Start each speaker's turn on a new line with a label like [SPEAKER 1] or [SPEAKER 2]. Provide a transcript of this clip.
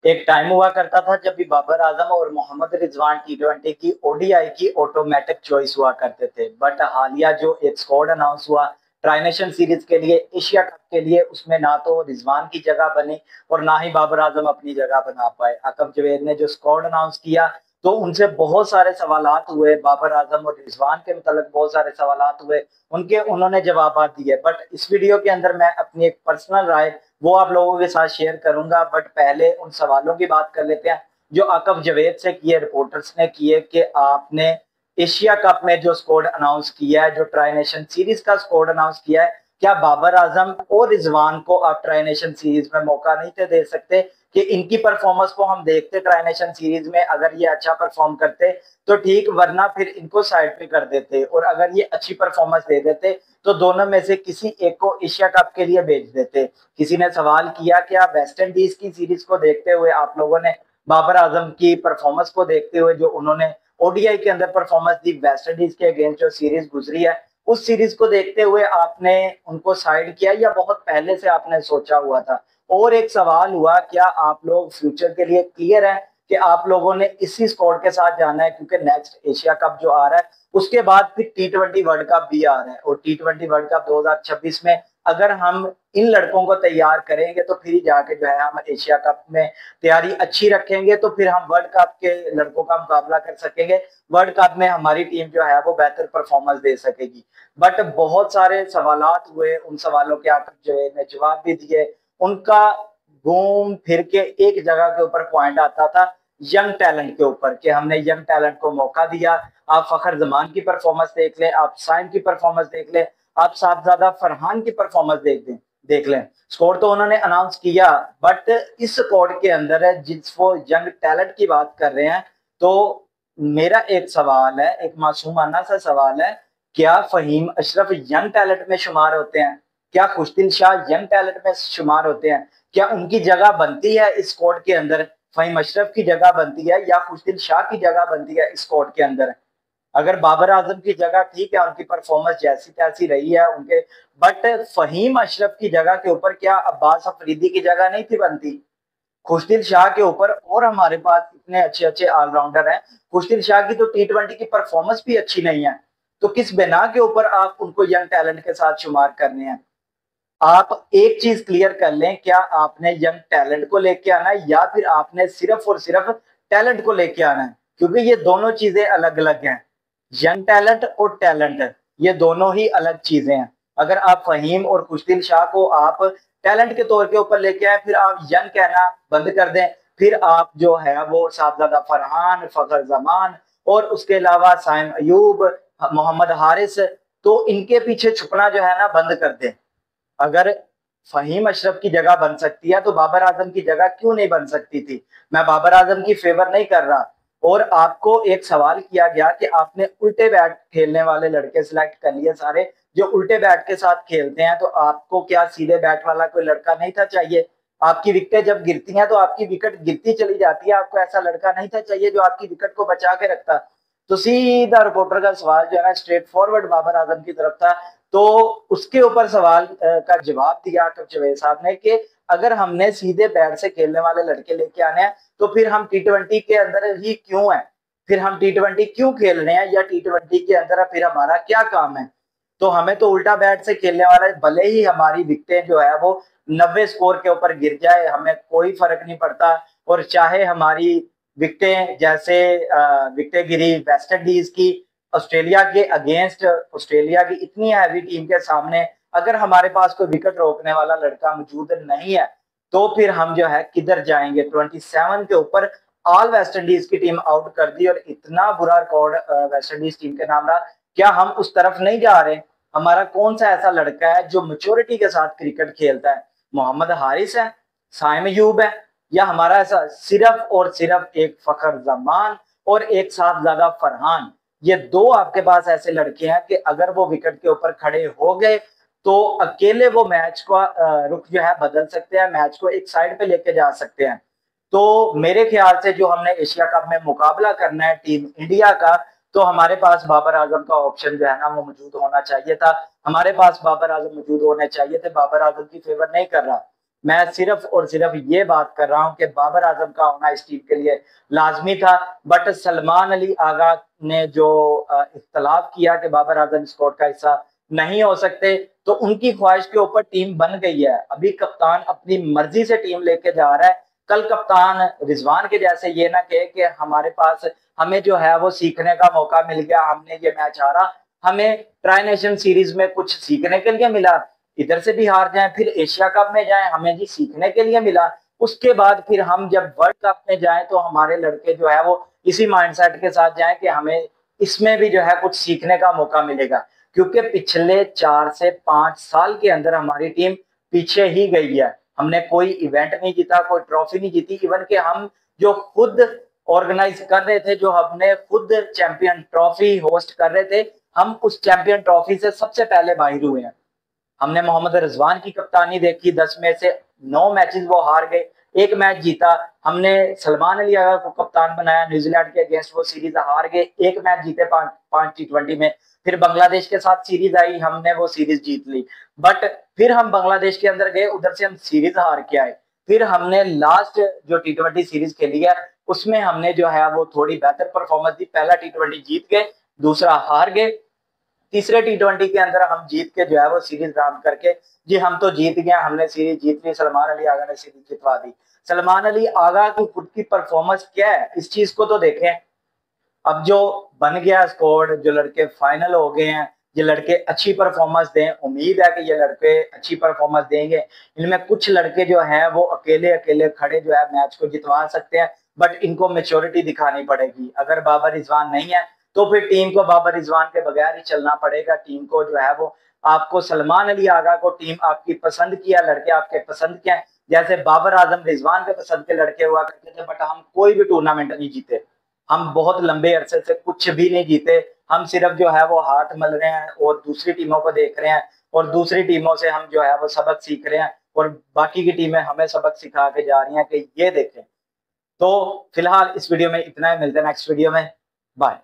[SPEAKER 1] एक टाइम हुआ करता था जब भी बाबर आजम और मोहम्मद रिजवान टी20 की ओडीआई की ऑटोमेटिक चॉइस हुआ करते थे, बट हालिया जो एक स्क्वाड अनाउंस हुआ ट्राई नेशन सीरीज के लिए, एशिया कप के लिए, उसमें ना तो रिजवान की जगह बनी और ना ही बाबर आजम अपनी जगह बना पाए। अकब जवेद ने जो स्क्वाड अनाउंस किया तो उनसे बहुत सारे सवालात हुए, बाबर आजम और रिजवान के मतलब बहुत सारे सवालात हुए, उनके उन्होंने जवाब दिए। बट इस वीडियो के अंदर मैं अपनी एक पर्सनल राय वो आप लोगों के साथ शेयर करूंगा। बट पहले उन सवालों की बात कर लेते हैं जो अकब जवेद से किए, रिपोर्टर्स ने किए कि आपने एशिया कप में जो स्कोर अनाउंस किया है, जो ट्राई नेशन सीरीज का स्कोर अनाउंस किया है, क्या बाबर आजम और रिजवान को आप ट्राई नेशन सीरीज में मौका नहीं थे दे सकते कि इनकी परफॉर्मेंस को हम देखते ट्राई नेशन सीरीज में, अगर ये अच्छा परफॉर्म करते तो ठीक, वरना फिर इनको साइड पे कर देते और अगर ये अच्छी परफॉर्मेंस दे देते तो दोनों में से किसी एक को एशिया कप के लिए भेज देते। किसी ने सवाल किया कि आप वेस्ट इंडीज की सीरीज को देखते हुए, आप लोगों ने बाबर आजम की परफॉर्मेंस को देखते हुए जो उन्होंने ओडीआई के अंदर परफॉर्मेंस दी, वेस्ट इंडीज के अगेंस्ट जो सीरीज गुजरी है, उस सीरीज को देखते हुए आपने उनको साइड किया या बहुत पहले से आपने सोचा हुआ था? और एक सवाल हुआ, क्या आप लोग फ्यूचर के लिए क्लियर है कि आप लोगों ने इसी स्क्वाड के साथ जाना है, क्योंकि नेक्स्ट एशिया कप जो आ रहा है उसके बाद फिर टी20 वर्ल्ड कप भी आ रहा है और टी20 वर्ल्ड कप 2026 में अगर हम इन लड़कों को तैयार करेंगे तो फिर जाके जो है हम एशिया कप में तैयारी अच्छी रखेंगे तो फिर हम वर्ल्ड कप के लड़कों का मुकाबला कर सकेंगे, वर्ल्ड कप में हमारी टीम जो है वो बेहतर परफॉर्मेंस दे सकेगी। बट बहुत सारे सवालात हुए, उन सवालों के आप जो ने जवाब भी दिए, उनका घूम फिर के एक जगह के ऊपर पॉइंट आता था, यंग टैलेंट के ऊपर, कि हमने यंग टैलेंट को मौका दिया। आप फखर जमान की परफॉर्मेंस देख लें, आप साइम की परफॉर्मेंस देख लें, आप साहबजादा फरहान की परफॉर्मेंस देख लें। स्कोर तो उन्होंने अनाउंस किया, बट इस स्कोर के अंदर है जिस वो यंग टैलेंट की बात कर रहे हैं, तो मेरा एक सवाल है, एक मासूमाना सा सवाल है, क्या फहीम अशरफ यंग टैलेंट में शुमार होते हैं? क्या खुशदिल शाह यंग टैलेंट में शुमार होते हैं? क्या उनकी जगह बनती है इस स्क्वाड के अंदर? फहीम अशरफ की जगह बनती है या खुशदिल शाह की जगह बनती है इस स्क्वाड के अंदर? अगर बाबर आजम की जगह ठीक है, उनकी परफॉर्मेंस जैसी तैसी रही है उनके, बट फहीम अशरफ की जगह के ऊपर क्या अब्बास अफरीदी की जगह नहीं थी बनती? खुशदिल शाह के ऊपर, और हमारे पास इतने अच्छे अच्छे ऑलराउंडर हैं, खुशदिल शाह की तो टी20 की परफॉर्मेंस भी अच्छी नहीं है, तो किस बिना के ऊपर आप उनको यंग टैलेंट के साथ शुमार करने हैं? आप एक चीज क्लियर कर लें, क्या आपने यंग टैलेंट को लेके आना है या फिर आपने सिर्फ और सिर्फ टैलेंट को लेके आना है? क्योंकि ये दोनों चीजें अलग अलग हैं। यंग टैलेंट और टैलेंट ये दोनों ही अलग चीजें हैं। अगर आप फहीम और खुशदिल शाह को आप टैलेंट के तौर के ऊपर लेके आए, फिर आप यंग कहना बंद कर दें, फिर आप जो है वो साहबजादा फरहान, फखर जमान और उसके अलावा साइम अयूब, मोहम्मद हारिस, तो इनके पीछे छुपना जो है ना बंद कर दें। अगर फहीम अशरफ की जगह बन सकती है तो बाबर आजम की जगह क्यों नहीं बन सकती थी? मैं बाबर आजम की फेवर नहीं कर रहा। और आपको एक सवाल किया गया कि आपने उल्टे बैट खेलने वाले लड़के सिलेक्ट कर लिए सारे जो उल्टे बैट के साथ खेलते हैं, तो आपको क्या सीधे बैट वाला कोई लड़का नहीं था चाहिए? आपकी विकेटें जब गिरती हैं तो आपकी विकेट गिरती चली जाती है, आपको ऐसा लड़का नहीं था चाहिए जो आपकी विकेट को बचा के रखता? तो सीधा रिपोर्टर का सवाल जो है ना स्ट्रेट फॉरवर्ड बाबर आजम की तरफ था। तो उसके ऊपर सवाल का जवाब दिया जवेद साहब ने कि अगर हमने सीधे बैट से खेलने वाले लड़के लेके आने हैं तो फिर हम टी20 के अंदर ही क्यों है, फिर हम टी20 क्यों खेल रहे हैं, या टी20 के अंदर फिर हमारा क्या काम है? तो हमें तो उल्टा बैट से खेलने वाला, भले ही हमारी विकेटें जो है वो 90 स्कोर के ऊपर गिर जाए, हमें कोई फर्क नहीं पड़ता। और चाहे हमारी विकेटें जैसे विकेटें गिरी वेस्ट इंडीज की ऑस्ट्रेलिया के अगेंस्ट, ऑस्ट्रेलिया की इतनी हैवी टीम के सामने अगर हमारे पास कोई विकेट रोकने वाला लड़का मौजूद नहीं है तो फिर हम जो है किधर जाएंगे? 27 के ऊपर ऑल वेस्ट इंडीज की टीम आउट कर दी और इतना बुरा रिकॉर्ड वेस्ट इंडीज टीम के नाम रहा। क्या हम उस तरफ नहीं जा रहे? हमारा कौन सा ऐसा लड़का है जो मेच्योरिटी के साथ क्रिकेट खेलता है? मोहम्मद हारिस है, साइम अयूब है, या हमारा ऐसा सिर्फ और सिर्फ एक फखर जमान और एक साहबजादा फरहान? ये दो आपके पास ऐसे लड़के हैं कि अगर वो विकेट के ऊपर खड़े हो गए तो अकेले वो मैच का रुख जो है बदल सकते हैं, मैच को एक साइड पे लेके जा सकते हैं। तो मेरे ख्याल से जो हमने एशिया कप में मुकाबला करना है टीम इंडिया का, तो हमारे पास बाबर आजम का ऑप्शन जो है ना वो मौजूद होना चाहिए था, हमारे पास बाबर आजम मौजूद होने चाहिए थे। बाबर आजम की फेवर नहीं कर रहा, मैं सिर्फ और सिर्फ ये बात कर रहा हूं कि बाबर आजम का होना इस टीम के लिए लाजमी था, बट सलमान अली आगा ने जो इख्तलाफ किया कि बाबर आजम स्क्वाड का हिस्सा नहीं हो सकते, तो उनकी ख्वाहिश के ऊपर टीम बन गई है। अभी कप्तान अपनी मर्जी से टीम लेके जा रहा है। कल कप्तान रिजवान के जैसे ये ना कहे कि हमारे पास हमें जो है वो सीखने का मौका मिल गया, हमने ये मैच हारा, हमें ट्राई नेशन सीरीज में कुछ सीखने के लिए मिला, इधर से भी हार जाएं फिर एशिया कप में जाएं, हमें जी सीखने के लिए मिला। उसके बाद फिर हम जब वर्ल्ड कप में जाएं तो हमारे लड़के जो है वो इसी माइंडसेट के साथ जाएं कि हमें इसमें भी जो है कुछ सीखने का मौका मिलेगा। क्योंकि पिछले 4 से 5 साल के अंदर हमारी टीम पीछे ही गई है। हमने कोई इवेंट नहीं जीता, कोई ट्रॉफी नहीं जीती। इवन के हम जो खुद ऑर्गेनाइज कर रहे थे, जो हमने खुद चैंपियन ट्रॉफी होस्ट कर रहे थे, हम उस चैंपियन ट्रॉफी से सबसे पहले बाहर हुए हैं। हमने मोहम्मद रिजवान की कप्तानी देखी, 10 में से 9 मैचेस वो हार गए, एक मैच जीता। हमने सलमान अली आगा को कप्तान बनाया, न्यूजीलैंड के अगेंस्ट वो सीरीज हार गए, एक मैच जीते 5 T20 में। फिर बांग्लादेश के साथ सीरीज आई, हमने वो सीरीज जीत ली। बट फिर हम बांग्लादेश के अंदर गए, उधर से हम सीरीज हार के आए। फिर हमने लास्ट जो T20 सीरीज खेली है उसमें हमने जो है वो थोड़ी बेहतर परफॉर्मेंस दी। पहला T20 जीत गए, दूसरा हार गए, तीसरे T20 के अंदर हम जीत के जो है वो सीरीज राउंड करके जी हम तो जीत गए, हमने सीरीज जीत ली, सलमान अली आगा ने सीरीज जितवा दी। सलमान अली आगा की खुद की परफॉर्मेंस क्या है इस चीज को तो देखें। अब जो बन गया स्क्वाड, जो लड़के फाइनल हो गए हैं, ये लड़के अच्छी परफॉर्मेंस दें, उम्मीद है कि ये लड़के अच्छी परफॉर्मेंस देंगे। इनमें कुछ लड़के जो हैं वो अकेले अकेले खड़े जो है मैच को जितवा सकते हैं, बट इनको मेच्योरिटी दिखानी पड़ेगी। अगर बाबर रिजवान नहीं है तो फिर टीम को बाबर रिजवान के बगैर ही चलना पड़ेगा। टीम को जो है वो आपको सलमान अली आगा को टीम आपकी पसंद किया, लड़के आपके पसंद के हैं, जैसे बाबर आजम रिजवान के पसंद के लड़के हुआ करते थे, बट हम कोई भी टूर्नामेंट नहीं जीते। हम बहुत लंबे अरसे से कुछ भी नहीं जीते। हम सिर्फ जो है वो हाथ मल रहे हैं और दूसरी टीमों को देख रहे हैं, और दूसरी टीमों से हम जो है वो सबक सीख रहे हैं, और बाकी की टीमें हमें सबक सिखा के जा रही हैं कि ये देखें। तो फिलहाल इस वीडियो में इतना ही, मिलते हैं नेक्स्ट वीडियो में। बाय।